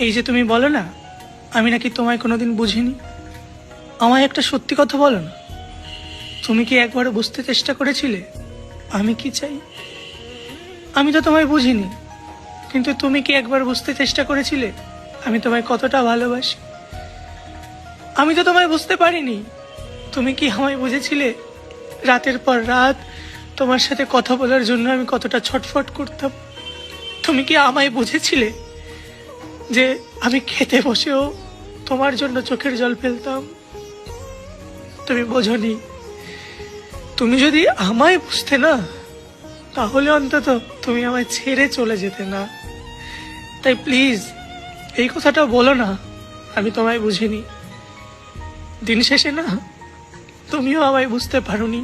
এই যে তুমি বলো না আমি নাকি তোমায় কোনোদিন বুঝিনি, আমায় একটা সত্যি কথা বলো না। তুমি কি একবারও বুঝতে চেষ্টা করেছিলে আমি কি চাই? আমি তো তোমায় বুঝিনি, কিন্তু তুমি কি একবার বুঝতে চেষ্টা করেছিলে আমি তোমায় কতটা ভালোবাসি? আমি তো তোমায় বুঝতে পারিনি, তুমি কি আমায় বুঝেছিলে? রাতের পর রাত তোমার সাথে কথা বলার জন্য আমি কতটা ছটফট করতাম। তুমি কি আমায় বুঝেছিলে যে আমি খেতে বসেও তোমার জন্য চোখের জল ফেলতাম? তুমি বোঝনি। তুমি যদি আমায় বুঝতে না, তাহলে অন্তত তুমি আমায় ছেড়ে চলে যেতে না। তাই প্লিজ এই কথাটা বলো না আমি তোমায় বুঝিনি। দিন শেষে না তুমিও আমায় বুঝতে পারোনি।